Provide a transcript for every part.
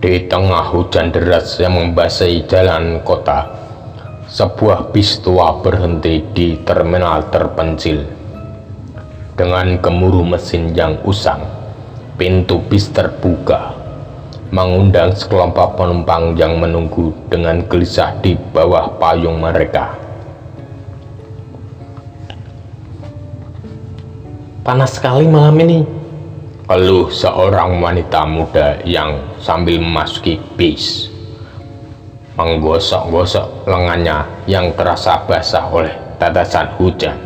Di tengah hujan deras yang membasahi jalan kota, sebuah bis tua berhenti di terminal terpencil. Dengan gemuruh mesin yang usang, pintu bis terbuka, mengundang sekelompok penumpang yang menunggu dengan gelisah di bawah payung mereka. Panas sekali malam ini, keluh seorang wanita muda yang sambil memasuki bis, menggosok-gosok lengannya yang terasa basah oleh tetesan hujan.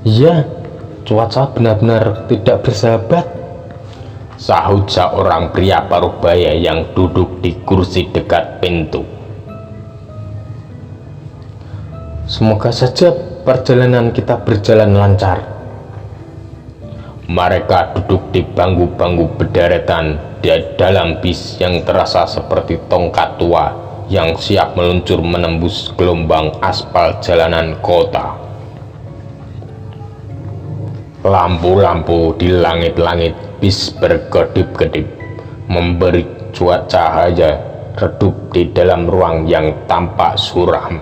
Iya, cuaca benar-benar tidak bersahabat, sahut seorang pria parubaya yang duduk di kursi dekat pintu. Semoga saja perjalanan kita berjalan lancar. Mereka duduk di bangku-bangku berderetan di dalam bis yang terasa seperti tongkat tua yang siap meluncur menembus gelombang aspal jalanan kota. Lampu-lampu di langit-langit bis berkedip-kedip, memberi cahaya redup di dalam ruang yang tampak suram.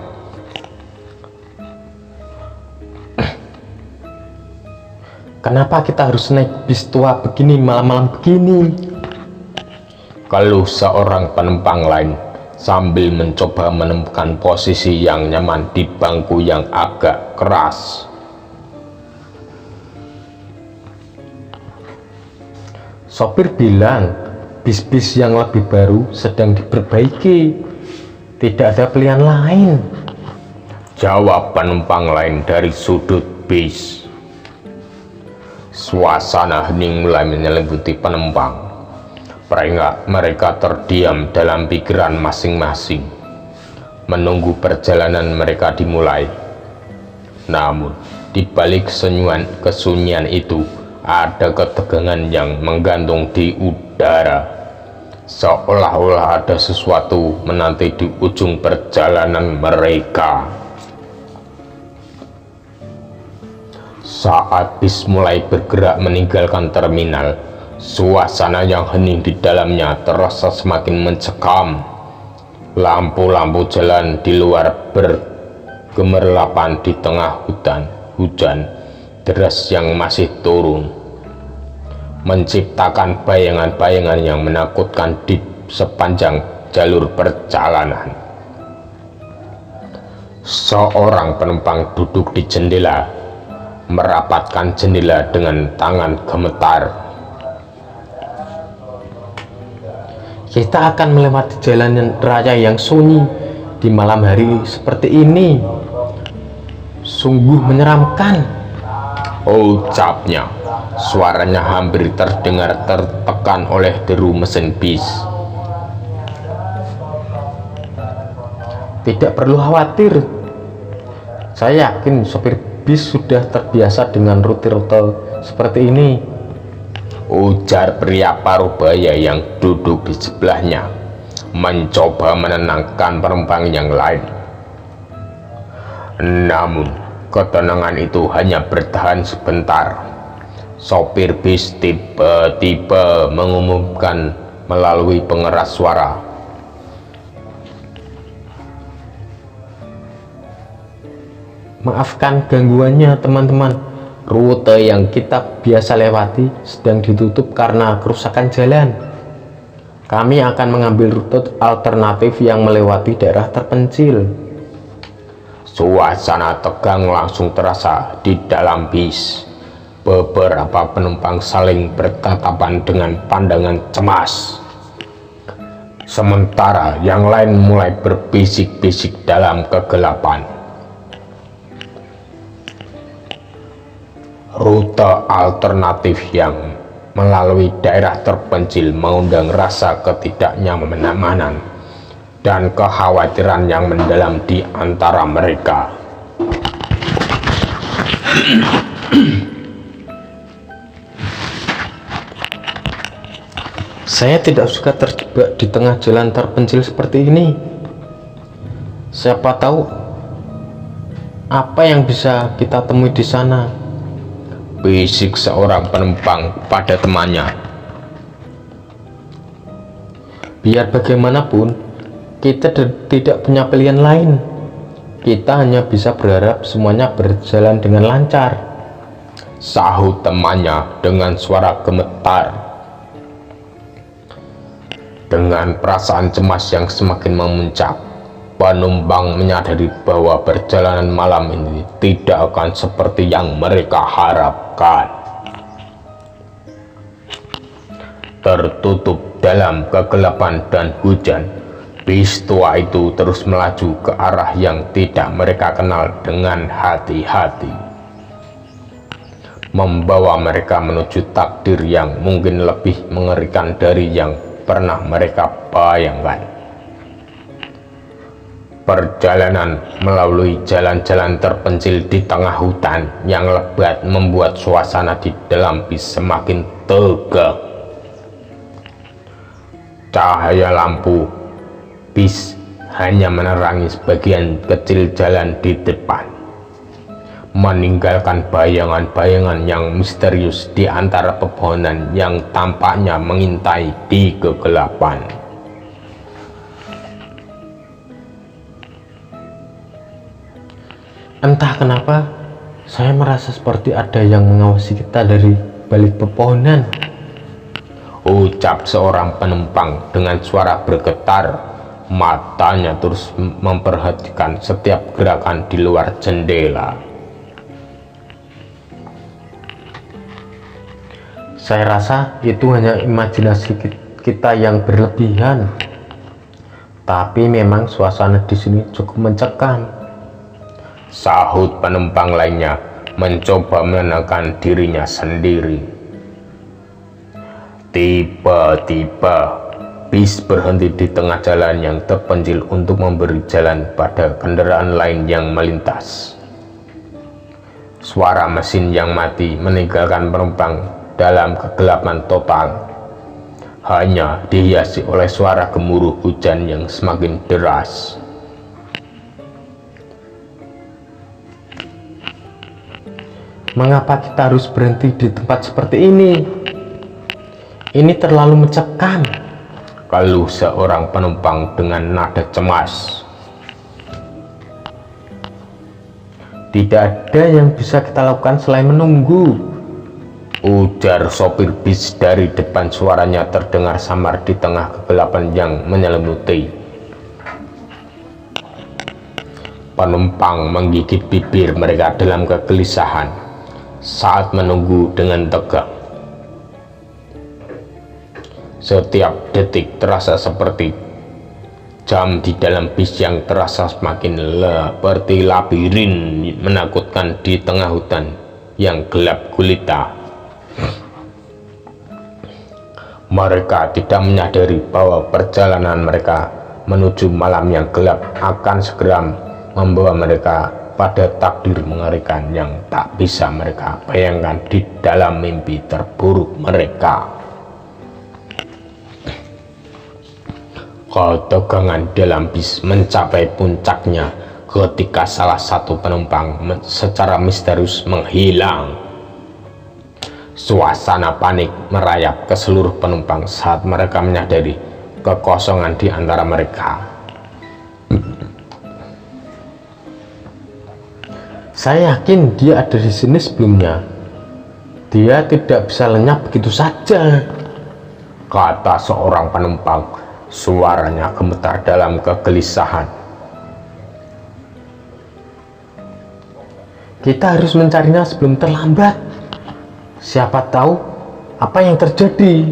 Kenapa kita harus naik bis tua begini malam-malam begini? Keluh seorang penumpang lain sambil mencoba menemukan posisi yang nyaman di bangku yang agak keras. Sopir bilang bis-bis yang lebih baru sedang diperbaiki, tidak ada pilihan lain, jawab penumpang lain dari sudut bis. Suasana hening mulai menyelimuti penumpang. Mereka terdiam dalam pikiran masing-masing, menunggu perjalanan mereka dimulai. Namun, di balik kesunyian itu, ada ketegangan yang menggantung di udara, seolah-olah ada sesuatu menanti di ujung perjalanan mereka. Saat bis mulai bergerak meninggalkan terminal, suasana yang hening di dalamnya terasa semakin mencekam. Lampu-lampu jalan di luar bergemerlapan di tengah hujan deras yang masih turun, menciptakan bayangan-bayangan yang menakutkan di sepanjang jalur perjalanan. Seorang penumpang duduk di jendela, merapatkan jendela dengan tangan gemetar. Kita akan melewati jalan raya yang sunyi di malam hari seperti ini. Sungguh menyeramkan, ucapnya. Suaranya hampir terdengar tertekan oleh deru mesin bis. Tidak perlu khawatir, saya yakin sopir bis sudah terbiasa dengan rute-rute seperti ini, ujar pria parubaya yang duduk di sebelahnya, mencoba menenangkan penumpang yang lain. Namun, ketenangan itu hanya bertahan sebentar. Sopir bis tiba-tiba mengumumkan melalui pengeras suara, "Maafkan gangguannya teman-teman, rute yang kita biasa lewati sedang ditutup karena kerusakan jalan. Kami akan mengambil rute alternatif yang melewati daerah terpencil." Suasana tegang langsung terasa di dalam bis. Beberapa penumpang saling bertatapan dengan pandangan cemas, sementara yang lain mulai berbisik-bisik dalam kegelapan. Rute alternatif yang melalui daerah terpencil mengundang rasa ketidaknyamanan dan kekhawatiran yang mendalam di antara mereka. Saya tidak suka terjebak di tengah jalan terpencil seperti ini. Siapa tahu apa yang bisa kita temui di sana, bisik seorang penumpang pada temannya. Biar bagaimanapun, kita tidak punya pilihan lain. Kita hanya bisa berharap semuanya berjalan dengan lancar, sahut temannya dengan suara gemetar. Dengan perasaan cemas yang semakin memuncak, penumpang menyadari bahwa perjalanan malam ini tidak akan seperti yang mereka harapkan. Tertutup dalam kegelapan dan hujan, bis tua itu terus melaju ke arah yang tidak mereka kenal dengan hati-hati, membawa mereka menuju takdir yang mungkin lebih mengerikan dari yang pernah mereka bayangkan. Perjalanan melalui jalan-jalan terpencil di tengah hutan yang lebat membuat suasana di dalam bis semakin tegang. Cahaya lampu bis hanya menerangi sebagian kecil jalan di depan, meninggalkan bayangan-bayangan yang misterius di antara pepohonan yang tampaknya mengintai di kegelapan. Entah kenapa, saya merasa seperti ada yang mengawasi kita dari balik pepohonan, ucap seorang penumpang dengan suara bergetar. Matanya terus memperhatikan setiap gerakan di luar jendela. Saya rasa itu hanya imajinasi kita yang berlebihan. Tapi memang suasana di sini cukup mencekam, sahut penumpang lainnya mencoba menenangkan dirinya sendiri. Tiba-tiba bis berhenti di tengah jalan yang terpencil untuk memberi jalan pada kendaraan lain yang melintas. Suara mesin yang mati meninggalkan penumpang dalam kegelapan total, hanya dihiasi oleh suara gemuruh hujan yang semakin deras. Mengapa kita harus berhenti di tempat seperti ini? Ini terlalu mencekam, keluh seorang penumpang dengan nada cemas. Tidak ada yang bisa kita lakukan selain menunggu, ujar sopir bis dari depan. Suaranya terdengar samar di tengah kegelapan yang menyelimuti. Penumpang menggigit bibir mereka dalam kegelisahan saat menunggu dengan tegang. Setiap detik terasa seperti jam di dalam bis yang terasa semakin seperti labirin menakutkan di tengah hutan yang gelap gulita. Mereka tidak menyadari bahwa perjalanan mereka menuju malam yang gelap akan segera membawa mereka pada takdir mengerikan yang tak bisa mereka bayangkan di dalam mimpi terburuk mereka. Ketegangan dalam bis mencapai puncaknya ketika salah satu penumpang secara misterius menghilang. Suasana panik merayap ke seluruh penumpang saat mereka menyadari kekosongan di antara mereka. Saya yakin dia ada di sini sebelumnya. Dia tidak bisa lenyap begitu saja, kata seorang penumpang. Suaranya gemetar dalam kegelisahan. Kita harus mencarinya sebelum terlambat. Siapa tahu apa yang terjadi,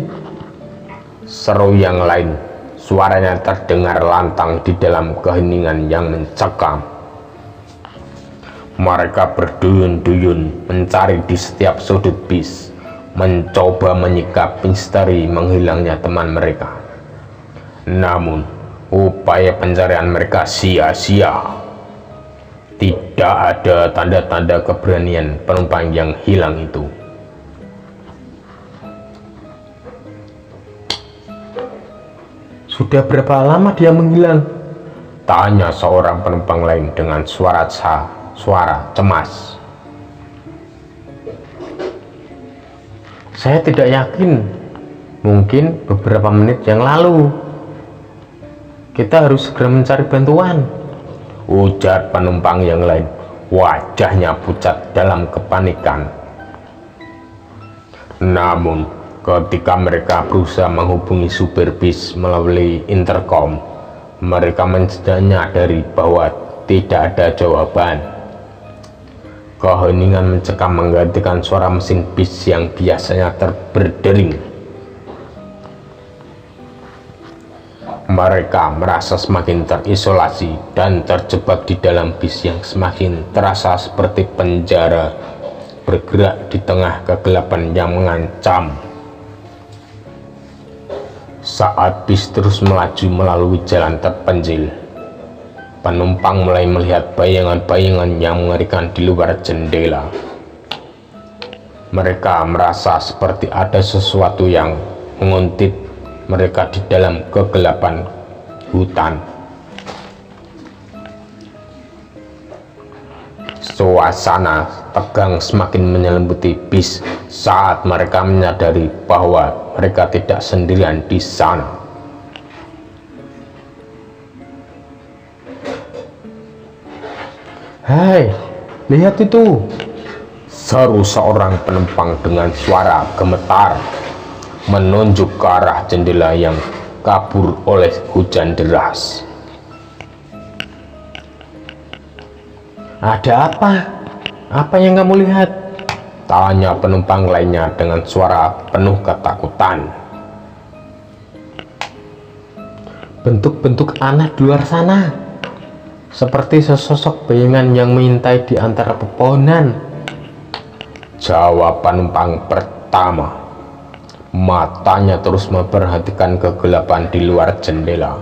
seru yang lain. Suaranya terdengar lantang di dalam keheningan yang mencekam. Mereka berduyun-duyun mencari di setiap sudut bis, mencoba menyikapi misteri menghilangnya teman mereka. Namun upaya pencarian mereka sia-sia. Tidak ada tanda-tanda keberanian penumpang yang hilang itu. Sudah berapa lama dia menghilang? Tanya seorang penumpang lain dengan suara cemas. Saya tidak yakin. Mungkin beberapa menit yang lalu. Kita harus segera mencari bantuan, ujar penumpang yang lain. Wajahnya pucat dalam kepanikan. Namun, ketika mereka berusaha menghubungi supir bis melalui intercom, mereka menyadari bahwa tidak ada jawaban. Keheningan mencekam menggantikan suara mesin bis yang biasanya berdering. Mereka merasa semakin terisolasi dan terjebak di dalam bis yang semakin terasa seperti penjara, bergerak di tengah kegelapan yang mengancam. Saat bis terus melaju melalui jalan terpencil, penumpang mulai melihat bayangan-bayangan yang mengerikan di luar jendela. Mereka merasa seperti ada sesuatu yang menguntit mereka di dalam kegelapan hutan. Suasana tegang semakin menyelimuti bis saat mereka menyadari bahwa mereka tidak sendirian di sana. "Hai, lihat itu!" seru seorang penumpang dengan suara gemetar, menunjuk ke arah jendela yang kabur oleh hujan deras. "Ada apa? Apa yang kamu lihat?" tanya penumpang lainnya dengan suara penuh ketakutan. "Bentuk-bentuk aneh di luar sana, seperti sesosok bayangan yang mengintai di antara pepohonan," jawab penumpang pertama. Matanya terus memperhatikan kegelapan di luar jendela.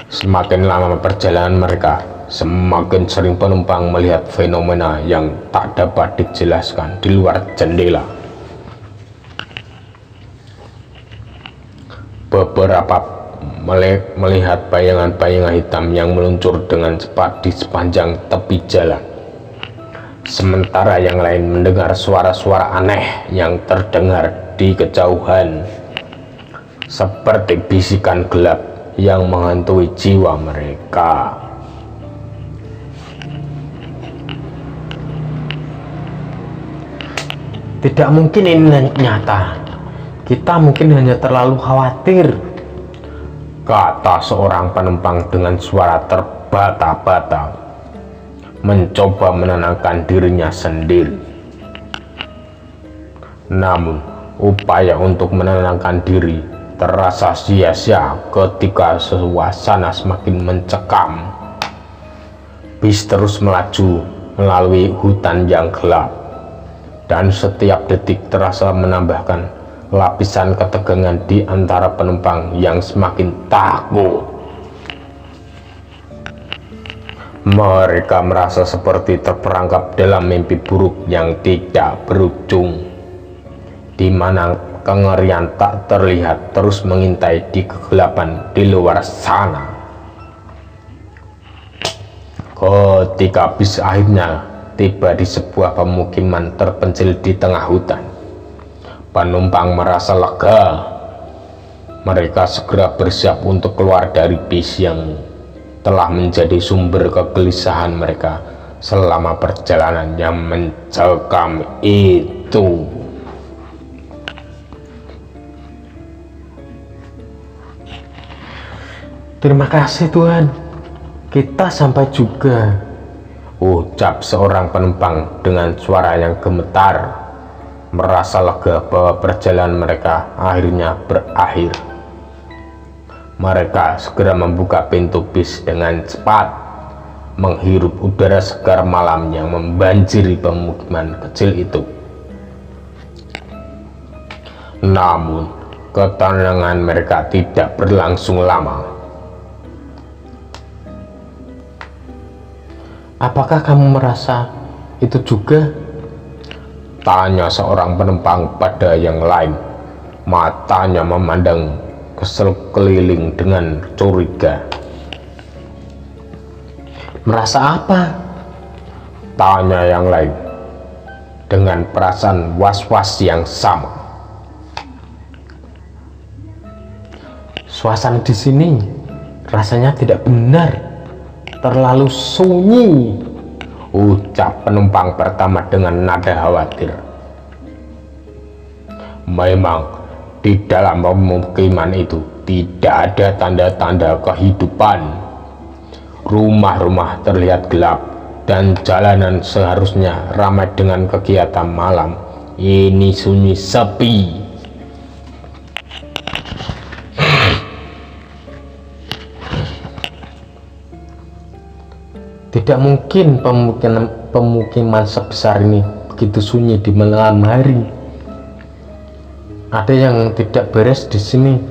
Semakin lama perjalanan mereka, semakin sering penumpang melihat fenomena yang tak dapat dijelaskan di luar jendela. Beberapa melihat bayangan-bayangan hitam yang meluncur dengan cepat di sepanjang tepi jalan. Sementara yang lain mendengar suara-suara aneh yang terdengar di kejauhan, seperti bisikan gelap yang menghantui jiwa mereka. "Tidak mungkin ini nyata. Kita mungkin hanya terlalu khawatir," kata seorang penumpang dengan suara terbata-bata, mencoba menenangkan dirinya sendiri. Namun, upaya untuk menenangkan diri terasa sia-sia ketika suasana semakin mencekam. Bis terus melaju melalui hutan yang gelap, dan setiap detik terasa menambahkan lapisan ketegangan di antara penumpang yang semakin takut. Mereka merasa seperti terperangkap dalam mimpi buruk yang tidak berujung, di mana kengerian tak terlihat terus mengintai di kegelapan di luar sana. Ketika bis akhirnya tiba di sebuah pemukiman terpencil di tengah hutan, penumpang merasa lega. Mereka segera bersiap untuk keluar dari bis yang telah menjadi sumber kegelisahan mereka selama perjalanan yang mencekam itu. "Terima kasih Tuhan, kita sampai juga," ucap seorang penumpang dengan suara yang gemetar, merasa lega bahwa perjalanan mereka akhirnya berakhir. Mereka segera membuka pintu bis dengan cepat, menghirup udara segar malam yang membanjiri pemukiman kecil itu. Namun, ketenangan mereka tidak berlangsung lama. "Apakah kamu merasa itu juga?" tanya seorang penumpang pada yang lain. Matanya memandang sekeliling dengan curiga. "Merasa apa?" tanya yang lain dengan perasaan was-was yang sama. Suasana di sini rasanya tidak benar, terlalu sunyi, ucap penumpang pertama dengan nada khawatir. Memang di dalam pemukiman itu tidak ada tanda-tanda kehidupan. Rumah-rumah terlihat gelap dan jalanan seharusnya ramai dengan kegiatan malam. Ini sunyi sepi. Tidak mungkin pemukiman sebesar ini begitu sunyi di malam hari. Ada yang tidak beres di sini,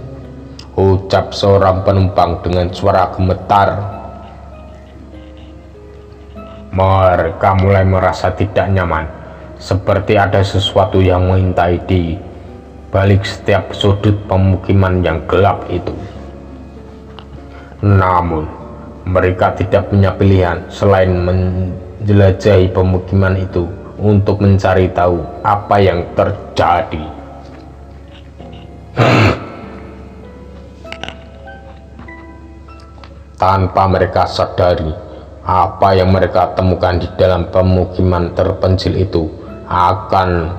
ucap seorang penumpang dengan suara gemetar. Mereka mulai merasa tidak nyaman, seperti ada sesuatu yang mengintai di balik setiap sudut pemukiman yang gelap itu. Namun, mereka tidak punya pilihan selain menjelajahi pemukiman itu untuk mencari tahu apa yang terjadi. Tanpa mereka sadari, apa yang mereka temukan di dalam pemukiman terpencil itu akan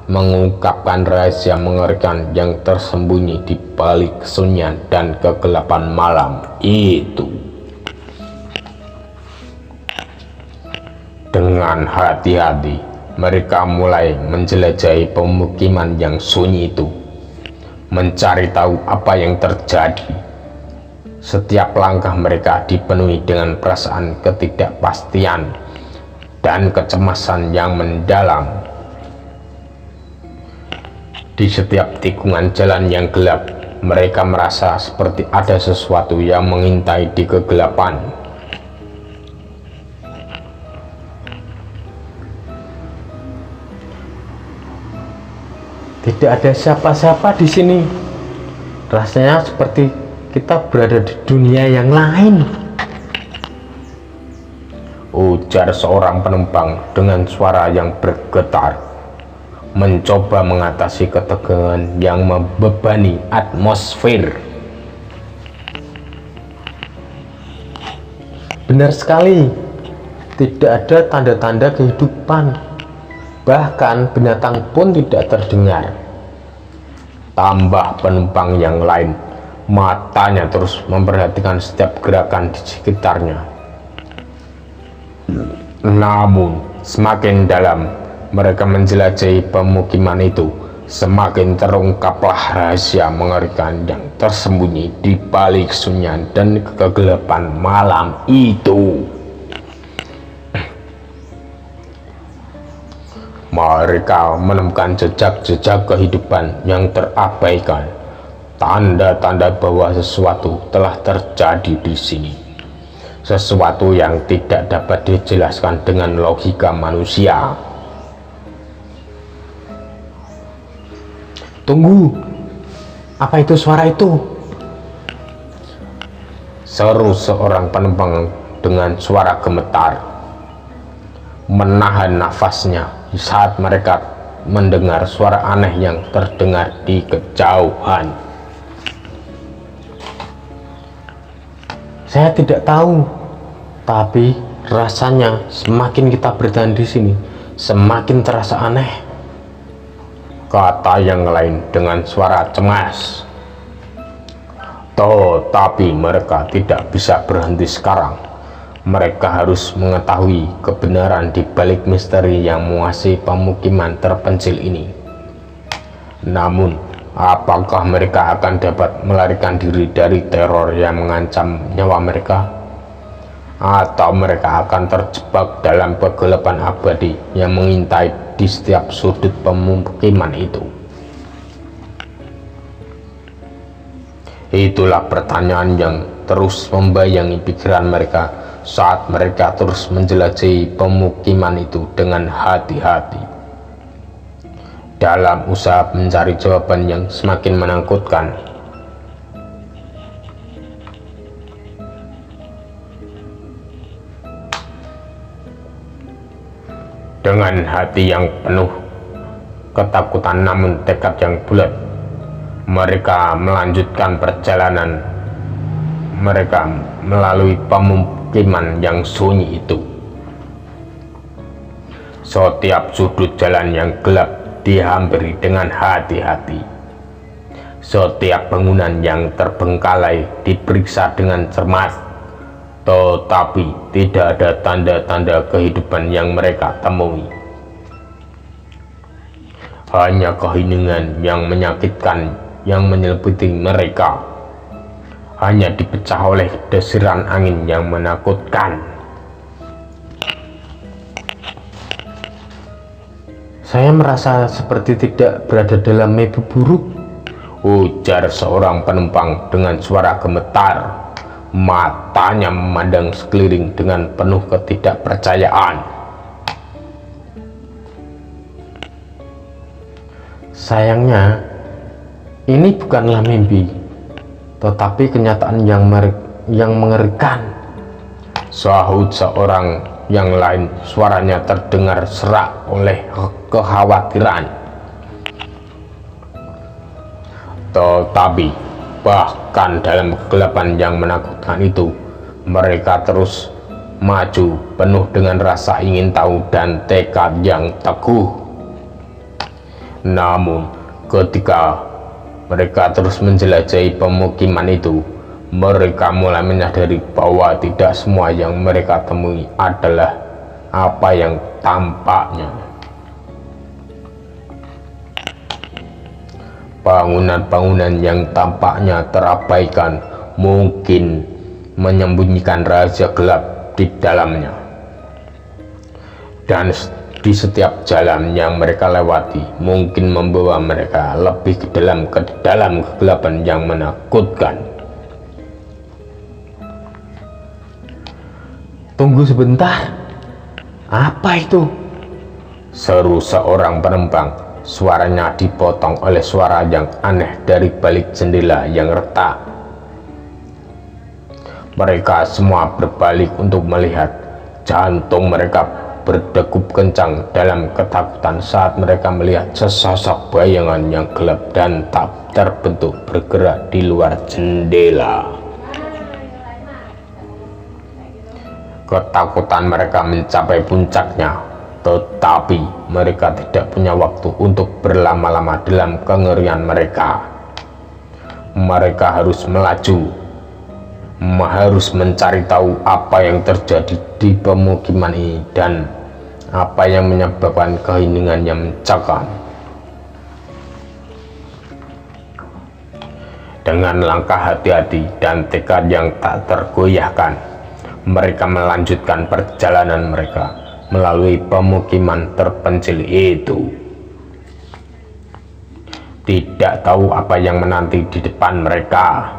mengungkapkan rahasia mengerikan yang tersembunyi di balik kesunyian dan kegelapan malam itu. Dengan hati-hati, mereka mulai menjelajahi pemukiman yang sunyi itu, mencari tahu apa yang terjadi. Setiap langkah mereka dipenuhi dengan perasaan ketidakpastian dan kecemasan yang mendalam. Di setiap tikungan jalan yang gelap, mereka merasa seperti ada sesuatu yang mengintai di kegelapan. tidak ada siapa-siapa di sini. Rasanya seperti kita berada di dunia yang lain, ujar seorang penumpang dengan suara yang bergetar, mencoba mengatasi ketegangan yang membebani atmosfer. Benar sekali, tidak ada tanda-tanda kehidupan, bahkan binatang pun tidak terdengar. Tambah penumpang yang lain, matanya terus memperhatikan setiap gerakan di sekitarnya. Namun, semakin dalam mereka menjelajahi pemukiman itu, semakin terungkaplah rahasia mengerikan yang tersembunyi di balik kesunyian dan kegelapan malam itu. Mereka menemukan jejak-jejak kehidupan yang terabaikan, tanda-tanda bahwa sesuatu telah terjadi di sini, sesuatu yang tidak dapat dijelaskan dengan logika manusia. Tunggu, apa itu suara itu? Seru seorang penumpang dengan suara gemetar, menahan nafasnya saat mereka mendengar suara aneh yang terdengar di kejauhan. Saya tidak tahu, tapi rasanya semakin kita bertahan di sini, semakin terasa aneh, kata yang lain dengan suara cemas. Tetapi mereka tidak bisa berhenti sekarang. Mereka harus mengetahui kebenaran di balik misteri yang menguasai pemukiman terpencil ini. Namun, apakah mereka akan dapat melarikan diri dari teror yang mengancam nyawa mereka? Atau mereka akan terjebak dalam kegelapan abadi yang mengintai di setiap sudut pemukiman itu? Itulah pertanyaan yang terus membayangi pikiran mereka saat mereka terus menjelajahi pemukiman itu dengan hati-hati, dalam usaha mencari jawaban yang semakin menakutkan. Dengan hati yang penuh ketakutan namun tekad yang bulat, Mereka melanjutkan perjalanan mereka melalui pemukiman yang sunyi itu. Setiap sudut jalan yang gelap dihampiri dengan hati-hati. Setiap bangunan yang terbengkalai diperiksa dengan cermat, tetapi tidak ada tanda-tanda kehidupan yang mereka temui. Hanya keheningan yang menyakitkan yang menyelimuti mereka, hanya dipecah oleh desiran angin yang menakutkan. Saya merasa seperti tidak berada dalam mimpi buruk, ujar seorang penumpang dengan suara gemetar. Matanya memandang sekeliling dengan penuh ketidakpercayaan. Sayangnya, ini bukanlah mimpi, tetapi kenyataan yang mengerikan, Sahut seorang yang lain, suaranya terdengar serak oleh kekhawatiran. Tetapi bahkan dalam kegelapan yang menakutkan itu, mereka terus maju penuh dengan rasa ingin tahu dan tekad yang teguh. Namun ketika mereka terus menjelajahi pemukiman itu, mereka mulai menyadari bahwa tidak semua yang mereka temui adalah apa yang tampaknya. Bangunan-bangunan yang tampaknya terabaikan mungkin menyembunyikan rahasia gelap di dalamnya. Dan di setiap jalan yang mereka lewati mungkin membawa mereka lebih ke dalam kegelapan yang menakutkan. Tunggu sebentar, apa itu? Seru seorang penumpang. Suaranya dipotong oleh suara yang aneh dari balik jendela yang retak. Mereka semua berbalik untuk melihat. Jantung mereka berdegup kencang dalam ketakutan saat mereka melihat sesosok bayangan yang gelap dan tak terbentuk bergerak di luar jendela. Ketakutan mereka mencapai puncaknya, tetapi mereka tidak punya waktu untuk berlama-lama dalam kengerian mereka. Mereka harus melaju, harus mencari tahu apa yang terjadi di pemukiman ini dan apa yang menyebabkan keheningan yang mencekam. Dengan langkah hati-hati dan tekad yang tak tergoyahkan, mereka melanjutkan perjalanan mereka melalui pemukiman terpencil itu. Tidak tahu apa yang menanti di depan mereka.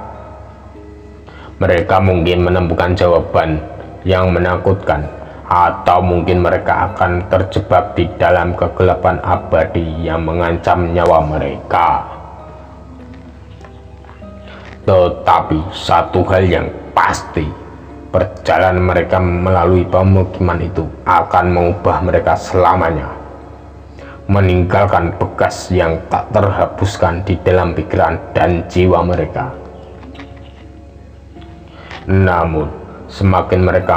Mereka mungkin menemukan jawaban yang menakutkan, atau mungkin mereka akan terjebak di dalam kegelapan abadi yang mengancam nyawa mereka. Tetapi satu hal yang pasti, perjalanan mereka melalui pemukiman itu akan mengubah mereka selamanya, meninggalkan bekas yang tak terhapuskan di dalam pikiran dan jiwa mereka. Namun, semakin mereka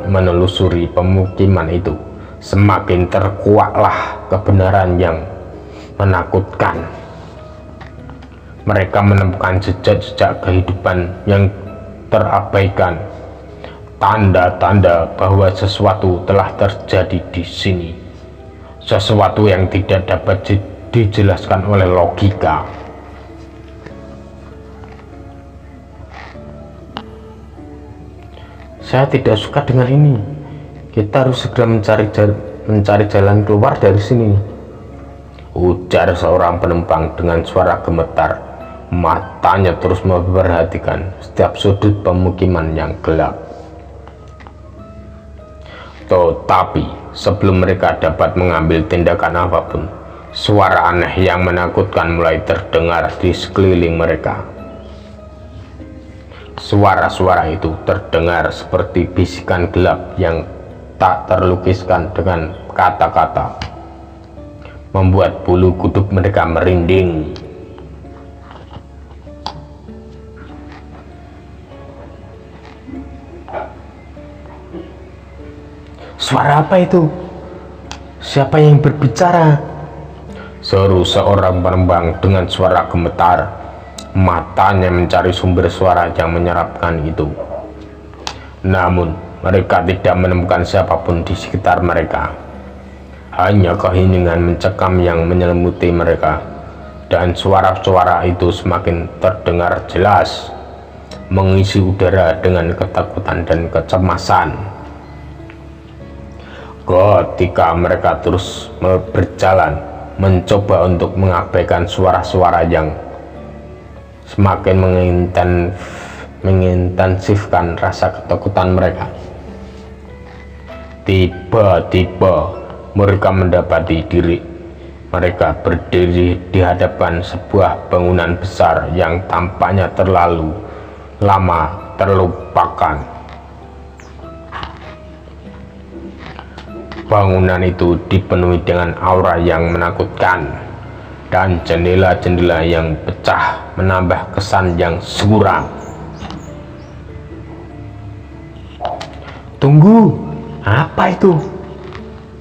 menelusuri pemukiman itu, semakin terkuaklah kebenaran yang menakutkan. Mereka menemukan jejak-jejak kehidupan yang terabaikan, tanda-tanda bahwa sesuatu telah terjadi di sini, sesuatu yang tidak dapat dijelaskan oleh logika. Saya tidak suka dengan ini. Kita harus segera mencari jalan keluar dari sini, ujar seorang penumpang dengan suara gemetar. Matanya terus memperhatikan setiap sudut pemukiman yang gelap. Tetapi sebelum mereka dapat mengambil tindakan apapun, suara aneh yang menakutkan mulai terdengar di sekeliling mereka. Suara-suara itu terdengar seperti bisikan gelap yang tak terlukiskan dengan kata-kata, membuat bulu kuduk mereka merinding. Suara apa itu? Siapa yang berbicara? Seru seorang penembang dengan suara gemetar. Matanya mencari sumber suara yang menyerapkan itu. Namun mereka tidak menemukan siapapun di sekitar mereka. Hanya keheningan mencekam yang menyelimuti mereka. Dan suara-suara itu semakin terdengar jelas, mengisi udara dengan ketakutan dan kecemasan. Ketika mereka terus berjalan, mencoba untuk mengabaikan suara-suara yang semakin mengintensifkan rasa ketakutan mereka, tiba-tiba mereka mendapati diri mereka berdiri di hadapan sebuah bangunan besar yang tampaknya terlalu lama terlupakan. Bangunan itu dipenuhi dengan aura yang menakutkan, dan jendela-jendela yang pecah menambah kesan yang suram. Tunggu, apa itu?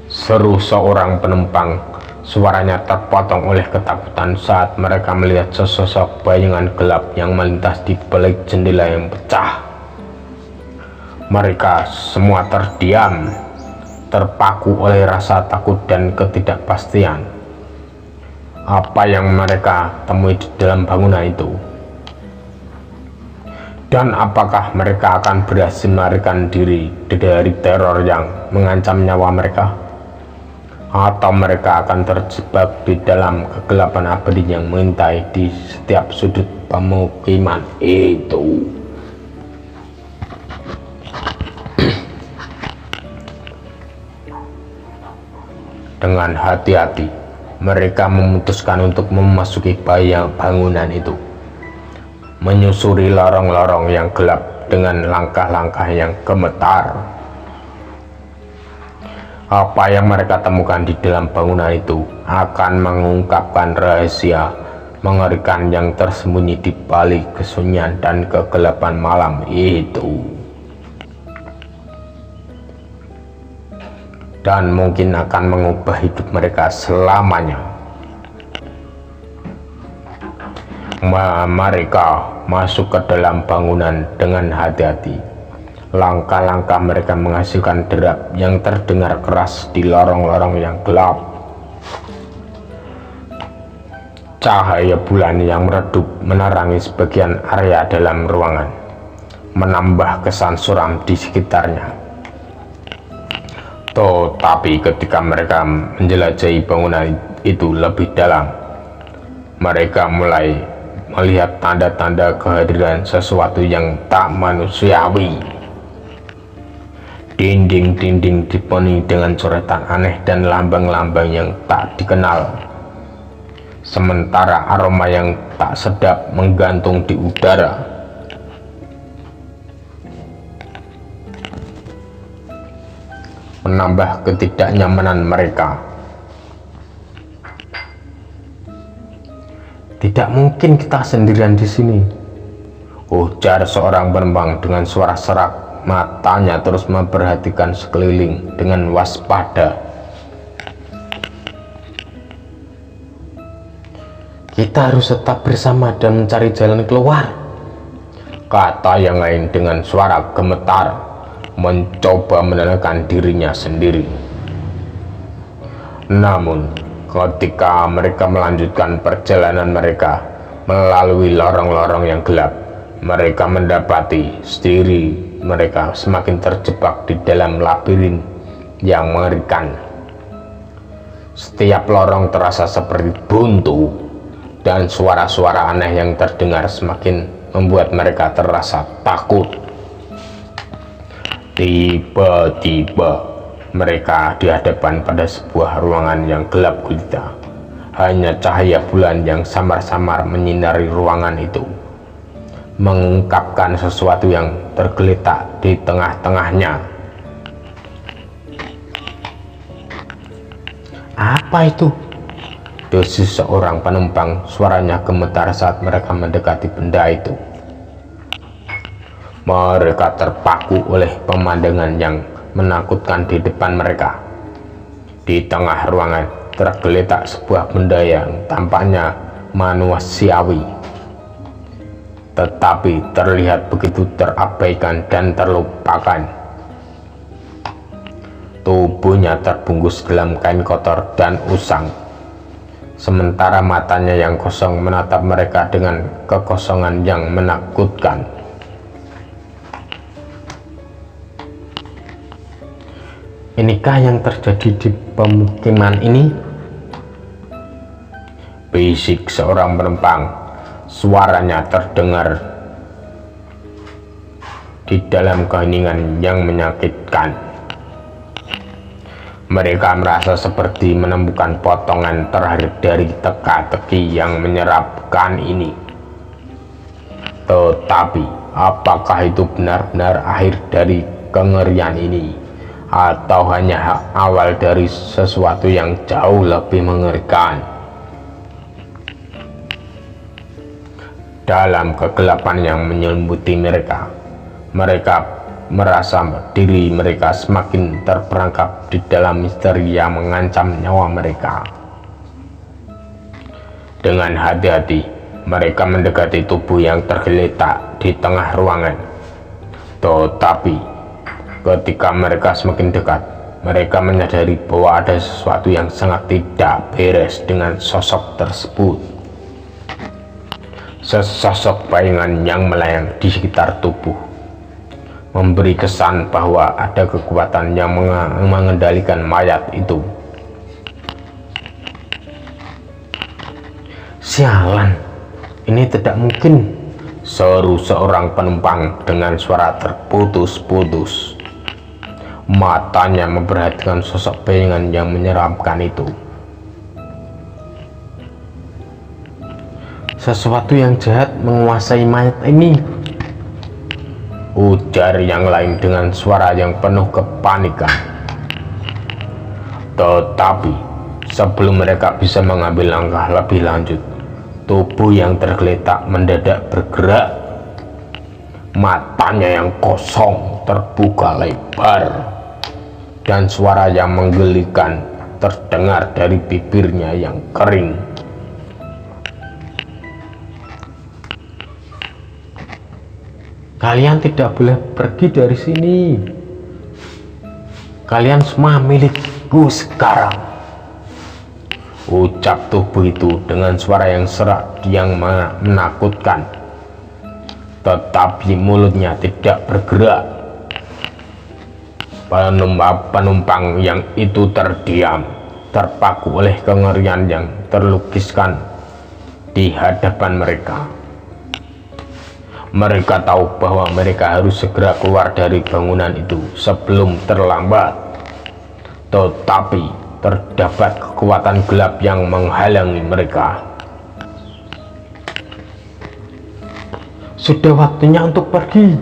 Seru seorang penumpang. Suaranya terpotong oleh ketakutan saat mereka melihat sesosok bayangan gelap yang melintas di balik jendela yang pecah. Mereka semua terdiam, terpaku oleh rasa takut dan ketidakpastian. Apa yang mereka temui di dalam bangunan itu? Dan apakah mereka akan berhasil melarikan diri dari teror yang mengancam nyawa mereka? Atau mereka akan terjebak di dalam kegelapan abadi yang mengintai di setiap sudut pemukiman itu? Dengan hati-hati, mereka memutuskan untuk memasuki bangunan itu, menyusuri lorong-lorong yang gelap dengan langkah-langkah yang gemetar. Apa yang mereka temukan di dalam bangunan itu akan mengungkapkan rahasia mengerikan yang tersembunyi di balik kesunyian dan kegelapan malam itu. Dan mungkin akan mengubah hidup mereka selamanya. Mereka masuk ke dalam bangunan dengan hati-hati. Langkah-langkah mereka menghasilkan derap yang terdengar keras di lorong-lorong yang gelap. Cahaya bulan yang meredup menerangi sebagian area dalam ruangan, menambah kesan suram di sekitarnya. Tetapi ketika mereka menjelajahi bangunan itu lebih dalam, mereka mulai melihat tanda-tanda kehadiran sesuatu yang tak manusiawi. Dinding-dinding dipenuhi dengan coretan aneh dan lambang-lambang yang tak dikenal. Sementara aroma yang tak sedap menggantung di udara. Menambah ketidaknyamanan mereka. Tidak mungkin kita sendirian di sini, ujar seorang penumpang dengan suara serak. Matanya terus memperhatikan sekeliling dengan waspada. Kita harus tetap bersama dan mencari jalan keluar, kata yang lain dengan suara gemetar, mencoba menenangkan dirinya sendiri. Namun ketika mereka melanjutkan perjalanan mereka melalui lorong-lorong yang gelap, mereka mendapati sendiri mereka semakin terjebak di dalam labirin yang mengerikan. Setiap lorong terasa seperti buntu, dan suara-suara aneh yang terdengar semakin membuat mereka terasa takut. Tiba-tiba mereka dihadapkan pada sebuah ruangan yang gelap gulita. Hanya cahaya bulan yang samar-samar menyinari ruangan itu, mengungkapkan sesuatu yang tergeletak di tengah-tengahnya. Apa itu? Desis seorang penumpang, suaranya gemetar saat mereka mendekati benda itu. Mereka terpaku oleh pemandangan yang menakutkan di depan mereka. Di tengah ruangan tergeletak sebuah benda yang tampaknya manusiawi, tetapi terlihat begitu terabaikan dan terlupakan. Tubuhnya terbungkus dalam kain kotor dan usang, sementara matanya yang kosong menatap mereka dengan kekosongan yang menakutkan. Inikah yang terjadi di pemukiman ini? Bisik seorang penumpang. Suaranya terdengar di dalam keheningan yang menyakitkan. Mereka merasa seperti menemukan potongan terakhir dari teka-teki yang menyerapkan ini. Tetapi apakah itu benar-benar akhir dari kengerian ini, atau hanya awal dari sesuatu yang jauh lebih mengerikan? Dalam kegelapan yang menyelimuti mereka, merasa diri mereka semakin terperangkap di dalam misteri yang mengancam nyawa mereka. Dengan hati-hati, mereka mendekati tubuh yang tergeletak di tengah ruangan. Tetapi ketika mereka semakin dekat, mereka menyadari bahwa ada sesuatu yang sangat tidak beres dengan sosok tersebut. Sesosok bayangan yang melayang di sekitar tubuh memberi kesan bahwa ada kekuatan yang mengendalikan mayat itu. Sialan, ini tidak mungkin, seru seorang penumpang dengan suara terputus-putus. Matanya memperhatikan sosok bayangan yang menyeramkan itu. Sesuatu yang jahat menguasai mayat ini, ujar yang lain dengan suara yang penuh kepanikan. Tetapi sebelum mereka bisa mengambil langkah lebih lanjut, tubuh yang tergeletak mendadak bergerak. Matanya yang kosong terbuka lebar, dan suara yang menggelikan terdengar dari bibirnya yang kering. kalian tidak boleh pergi dari sini. Kalian semua milikku sekarang, ucap tubuh itu dengan suara yang serak yang menakutkan. Tetapi mulutnya tidak bergerak. Penumpang yang itu terdiam, terpaku oleh kengerian yang terlukiskan di hadapan mereka. Mereka tahu bahwa mereka harus segera keluar dari bangunan itu sebelum terlambat. Tetapi terdapat kekuatan gelap yang menghalangi mereka. Sudah waktunya untuk pergi,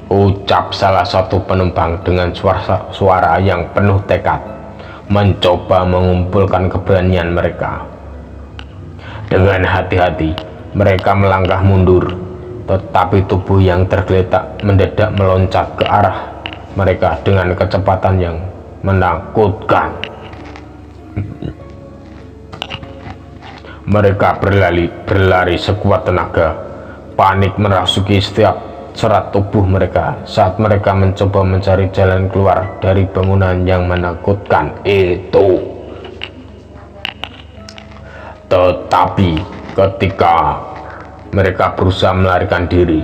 ucap salah satu penumpang dengan suara yang penuh tekad, mencoba mengumpulkan keberanian mereka. Dengan hati-hati mereka melangkah mundur, tetapi tubuh yang tergeletak mendadak meloncat ke arah mereka dengan kecepatan yang menakutkan. Mereka berlari sekuat tenaga. Panik merasuki setiap serat tubuh mereka saat mereka mencoba mencari jalan keluar dari bangunan yang menakutkan itu. Tetapi ketika mereka berusaha melarikan diri,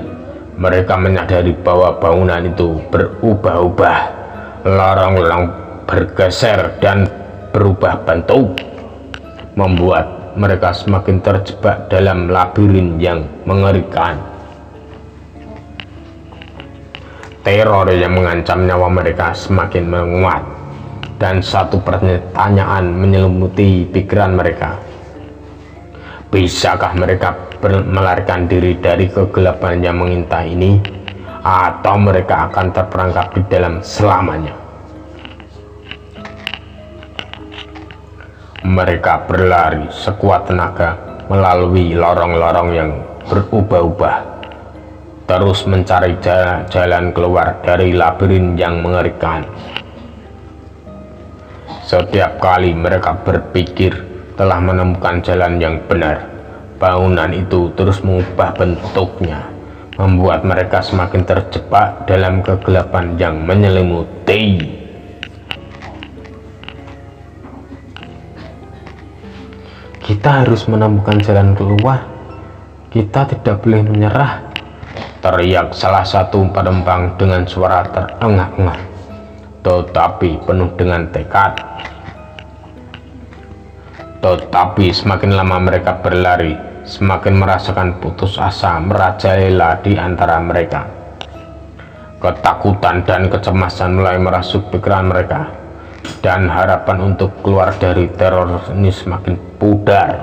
mereka menyadari bahwa bangunan itu berubah-ubah. Lorong-lorong bergeser dan berubah bentuk, membuat mereka semakin terjebak dalam labirin yang mengerikan. Teror yang mengancam nyawa mereka semakin menguat, dan satu pertanyaan menyelimuti pikiran mereka. Bisakah mereka melarikan diri dari kegelapan yang mengintai ini, atau mereka akan terperangkap di dalam selamanya? Mereka berlari sekuat tenaga melalui lorong-lorong yang berubah-ubah, terus mencari jalan keluar dari labirin yang mengerikan. Setiap kali mereka berpikir telah menemukan jalan yang benar, bangunan itu terus mengubah bentuknya, membuat mereka semakin terjebak dalam kegelapan yang menyelimuti. Kita harus menemukan jalan keluar. Kita tidak boleh menyerah, Teriak salah satu penumpang dengan suara terengah-engah, tetapi penuh dengan tekad. Tetapi semakin lama mereka berlari, semakin merasakan putus asa merajalela di antara mereka. Ketakutan dan kecemasan mulai merasuk pikiran mereka, dan harapan untuk keluar dari teror ini semakin pudar.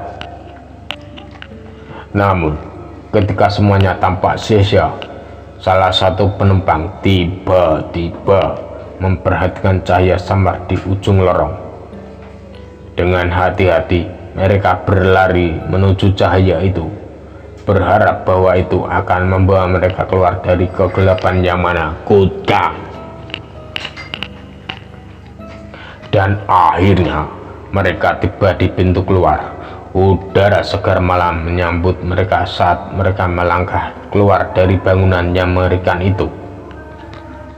Namun, ketika semuanya tampak sia-sia, salah satu penumpang tiba-tiba memperhatikan cahaya samar di ujung lorong. Dengan hati-hati, mereka berlari menuju cahaya itu, berharap bahwa itu akan membawa mereka keluar dari kegelapan yang mana kuda. Dan akhirnya, mereka tiba di pintu keluar. Udara segar malam menyambut mereka saat mereka melangkah keluar dari bangunan yang mengerikan itu.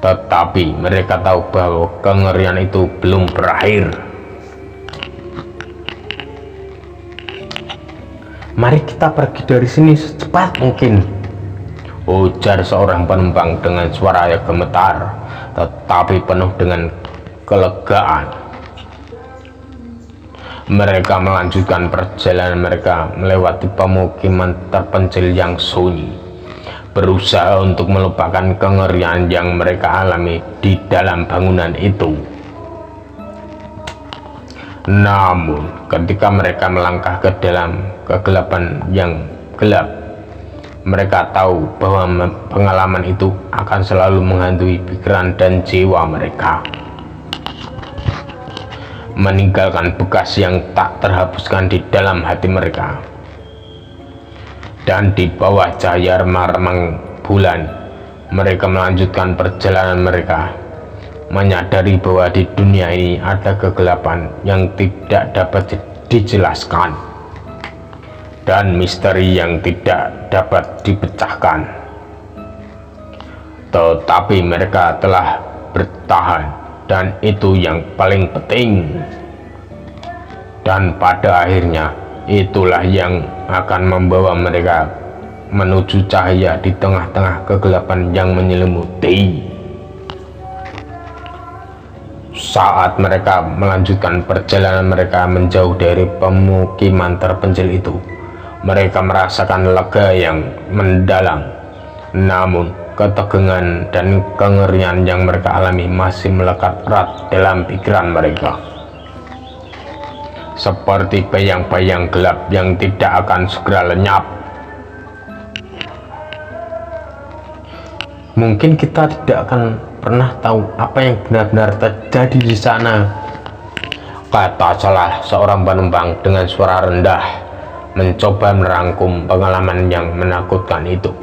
Tetapi mereka tahu bahwa kengerian itu belum berakhir. Mari kita pergi dari sini secepat mungkin, ujar seorang penumpang dengan suara yang gemetar, tetapi penuh dengan kelegaan. Mereka melanjutkan perjalanan mereka melewati pemukiman terpencil yang sunyi, berusaha untuk melupakan kengerian yang mereka alami di dalam bangunan itu. Namun, ketika mereka melangkah ke dalam kegelapan yang gelap, mereka tahu bahwa pengalaman itu akan selalu menghantui pikiran dan jiwa mereka, meninggalkan bekas yang tak terhapuskan di dalam hati mereka. Dan di bawah cahaya remang-remang bulan, mereka melanjutkan perjalanan mereka, menyadari bahwa di dunia ini ada kegelapan yang tidak dapat dijelaskan dan misteri yang tidak dapat dipecahkan. Tetapi mereka telah bertahan, dan itu yang paling penting. Dan pada akhirnya itulah yang akan membawa mereka menuju cahaya di tengah-tengah kegelapan yang menyelimuti. Saat mereka melanjutkan perjalanan mereka menjauh dari pemukiman terpencil itu, mereka merasakan lega yang mendalam. Namun, ketegangan dan kengerian yang mereka alami masih melekat erat dalam pikiran mereka, seperti bayang-bayang gelap yang tidak akan segera lenyap. mungkin kita tidak akan pernah tahu apa yang benar-benar terjadi di sana, kata salah seorang penumpang dengan suara rendah, mencoba merangkum pengalaman yang menakutkan itu.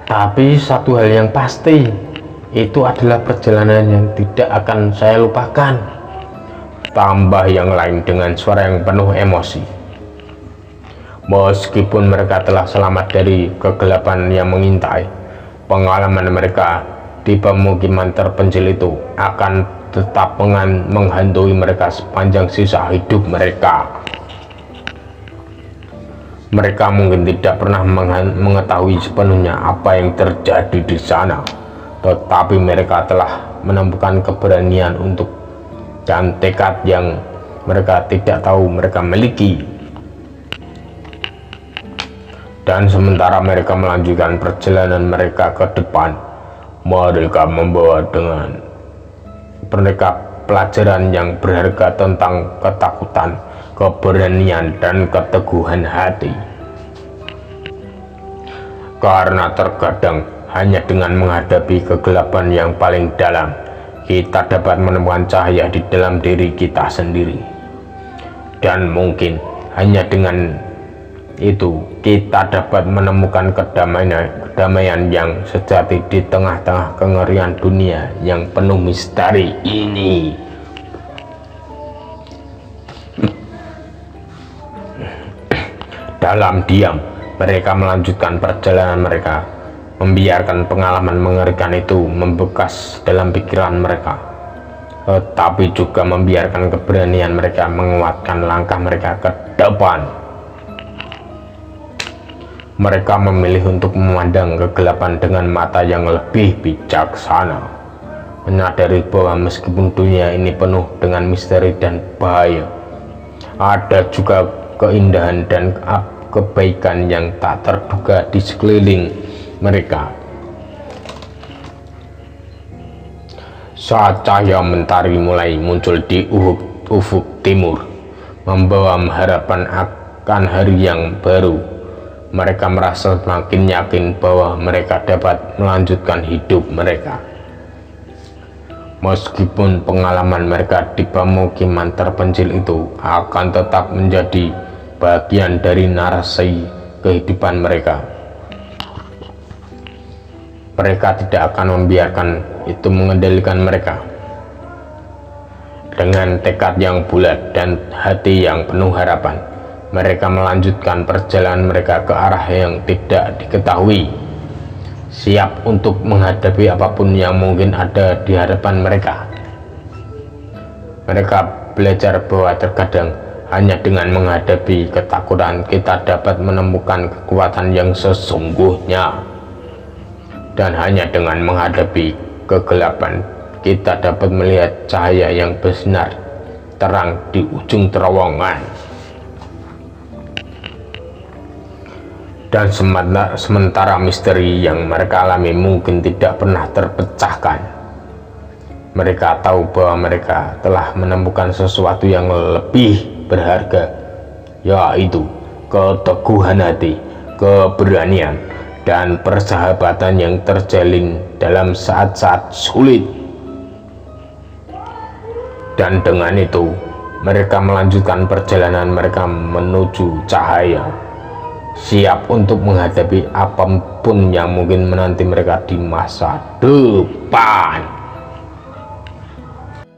Tapi satu hal yang pasti, itu adalah perjalanan yang tidak akan saya lupakan, tambah yang lain dengan suara yang penuh emosi. Meskipun mereka telah selamat dari kegelapan yang mengintai, pengalaman mereka di pemukiman terpencil itu akan tetap menghantui mereka sepanjang sisa hidup mereka. Mereka mungkin tidak pernah mengetahui sepenuhnya apa yang terjadi di sana, tetapi mereka telah menemukan keberanian untuk dan tekad yang mereka tidak tahu mereka miliki. Dan sementara mereka melanjutkan perjalanan mereka ke depan, mereka membawa dengan mereka pelajaran yang berharga tentang ketakutan, keberanian, dan keteguhan hati. Karena terkadang hanya dengan menghadapi kegelapan yang paling dalam, kita dapat menemukan cahaya di dalam diri kita sendiri. Dan mungkin hanya dengan itu kita dapat menemukan kedamaian yang sejati di tengah-tengah kengerian dunia yang penuh misteri ini. Dalam diam, mereka melanjutkan perjalanan mereka, membiarkan pengalaman mengerikan itu membekas dalam pikiran mereka, tetapi juga membiarkan keberanian mereka menguatkan langkah mereka ke depan. Mereka memilih untuk memandang kegelapan dengan mata yang lebih bijaksana, menyadari bahwa meskipun dunia ini penuh dengan misteri dan bahaya, ada juga keindahan dan kebaikan yang tak terduga di sekeliling mereka. Saat cahaya mentari mulai muncul di ufuk timur, membawa harapan akan hari yang baru, mereka merasa semakin yakin bahwa mereka dapat melanjutkan hidup mereka. Meskipun pengalaman mereka di pemukiman terpencil itu akan tetap menjadi bagian dari narasi kehidupan mereka, mereka tidak akan membiarkan itu mengendalikan mereka. Dengan tekad yang bulat dan hati yang penuh harapan, mereka melanjutkan perjalanan mereka ke arah yang tidak diketahui, siap untuk menghadapi apapun yang mungkin ada di hadapan mereka. Mereka belajar bahwa terkadang hanya dengan menghadapi ketakutan kita dapat menemukan kekuatan yang sesungguhnya, dan hanya dengan menghadapi kegelapan kita dapat melihat cahaya yang bersinar terang di ujung terowongan. Dan sementara misteri yang mereka alami mungkin tidak pernah terpecahkan, mereka tahu bahwa mereka telah menemukan sesuatu yang lebih berharga, yaitu keteguhan hati, keberanian, dan persahabatan yang terjalin dalam saat-saat sulit. Dan dengan itu mereka melanjutkan perjalanan mereka menuju cahaya, siap untuk menghadapi apapun yang mungkin menanti mereka di masa depan.